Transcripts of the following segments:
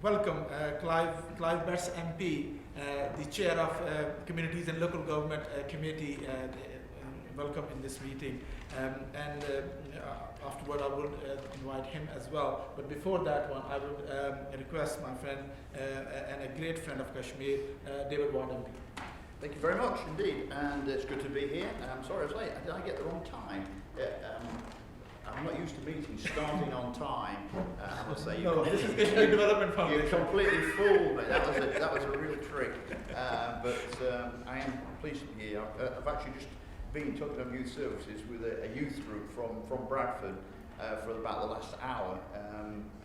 welcome Clive Betts MP, the chair of Communities and Local Government Committee. Welcome in this meeting. Afterward, I would invite him as well. But before that one, I would request my friend and a great friend of Kashmir, David Ward MP. Thank you very much indeed, and it's good to be here. I'm sorry I was late. Did I get the wrong time? I'm not used to meetings starting on time. I must say, this is Kashmir Development Foundation. You completely fooled me. That was a real trick. But I am pleased to be here. I've actually just been talking about youth services with a youth group from Bradford for about the last hour,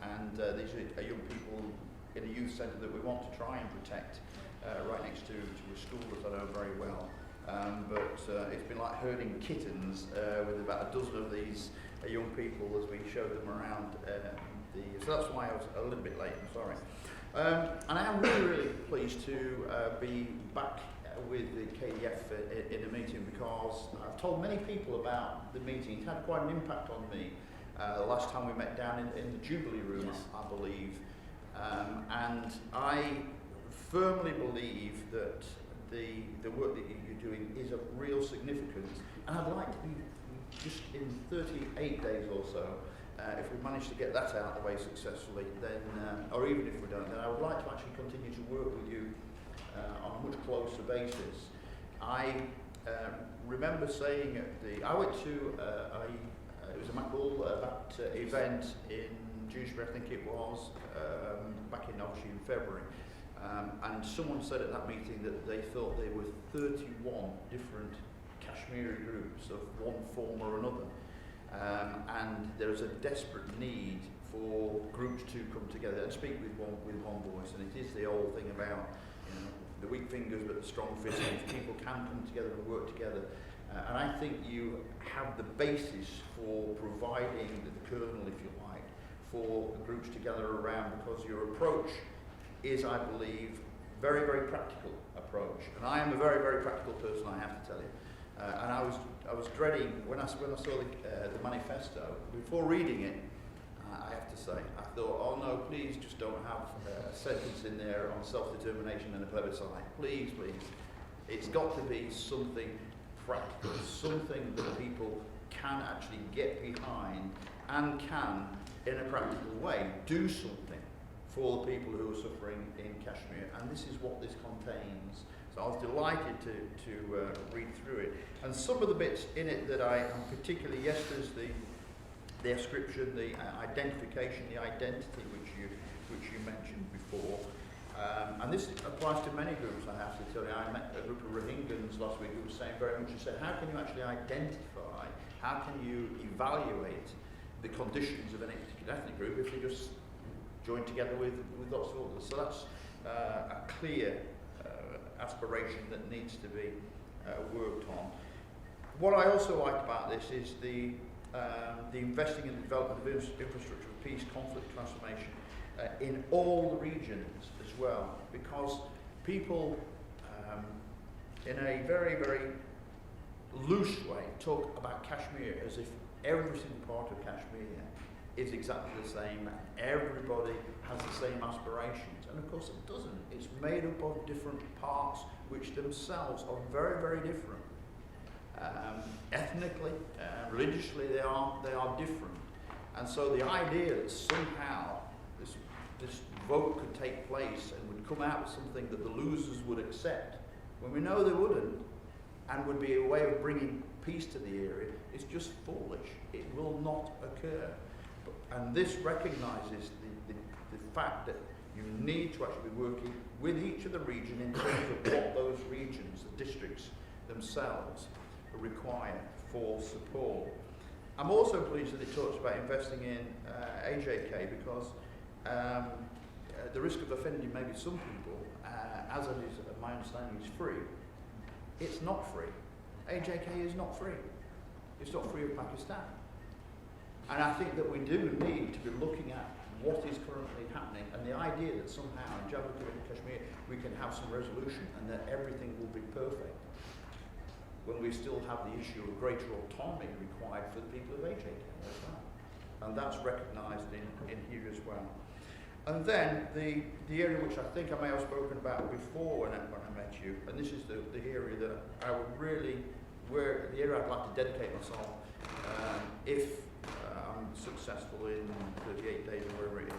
and these are young people in a youth centre that we want to try and protect right next to a school that I know very well. But it's been like herding kittens with about a dozen of these young people as we showed them around. So that's why I was a little bit late, I'm sorry. And I am really pleased to be back with the KDF in a meeting, because I've told many people about the meeting. It had quite an impact on me the last time we met down in the Jubilee Room, yes. I believe. And I firmly believe that the work that you're doing is of real significance, and I'd like to be just in 38 days or so, if we manage to get that out of the way successfully, then, or even if we don't, then I would like to actually continue to work with you on a much closer basis. I remember saying I went to it was a Macbull event in Dewsbury, I think it was, back in obviously in February. And someone said at that meeting that they thought there were 31 different Kashmiri groups of one form or another. And there is a desperate need for groups to come together and speak with one voice. And it is the old thing about, the weak fingers but the strong fists. If people can come together and work together. And I think you have the basis for providing the kernel, if you like, for groups to gather around, because your approach is, I believe, very, very practical approach. And I am a very, very practical person, I have to tell you. And I was dreading, when I saw the manifesto, before reading it, I have to say, I thought, oh no, please just don't have a sentence in there on self-determination and a plebiscite. Please, please. It's got to be something practical, something that people can actually get behind and can, in a practical way, do something for the people who are suffering in Kashmir. And this is what this contains. So I was delighted to read through it. And some of the bits in it that I am particularly, yes, there's the description, the identification, the identity which you mentioned before. And this applies to many groups, I have to tell you. I met a group of Rohingyans last week who was saying very much, he said, how can you actually identify, how can you evaluate the conditions of any particular ethnic group if they just join together with lots of others? So that's a clear aspiration that needs to be worked on. What I also like about this is the investing in the development of infrastructure of peace, conflict, transformation in all the regions as well, because people in a very, very loose way talk about Kashmir as if every single part of Kashmir is exactly the same, everybody has the same aspirations, and of course it doesn't. It's made up of different parts which themselves are very, very different. Ethnically, religiously, they are different. And so the idea that somehow this vote could take place and would come out with something that the losers would accept, when we know they wouldn't, and would be a way of bringing peace to the area, is just foolish. It will not occur. And this recognises the fact that you need to actually be working with each of the region in terms of what those regions, the districts themselves, require for support. I'm also pleased that it talks about investing in AJK, because the risk of offending maybe some people, as it is, my understanding, is free. It's not free. AJK is not free. It's not free of Pakistan. And I think that we do need to be looking at what is currently happening, and the idea that somehow in Jammu and Kashmir we can have some resolution and that everything will be perfect, when we still have the issue of greater autonomy required for the people of AJK as well. And that's recognised in here as well. And then the area which I think I may have spoken about before when I met you, and this is the area that I would really, the area I'd like to dedicate myself if I'm successful in 38 days or whatever it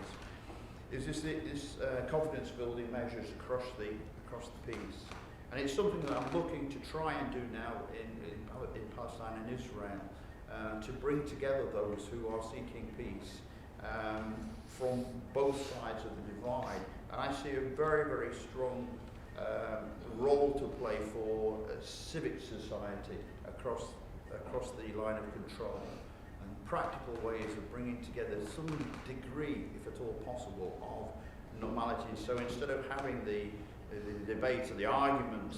is this confidence building measures across the piece. And it's something that I'm looking to try and do now in Palestine and Israel, to bring together those who are seeking peace from both sides of the divide. And I see a very, very strong role to play for civic society across the line of control, and practical ways of bringing together some degree, if at all possible, of normality. So instead of having the debate or the argument,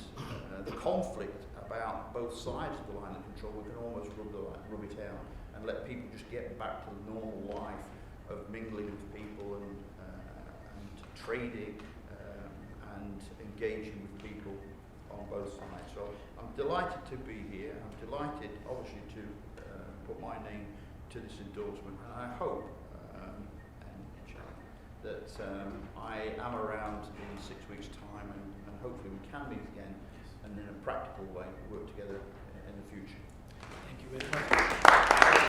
the conflict about both sides of the line of control, we can almost rub it out and let people just get back to the normal life of mingling with people and trading and engaging with people on both sides. So I'm delighted to be here. I'm delighted, obviously, to put my name to this endorsement, and I hope that I am around in 6 weeks' time, and hopefully we can meet again and in a practical way work together in the future. Thank you very much.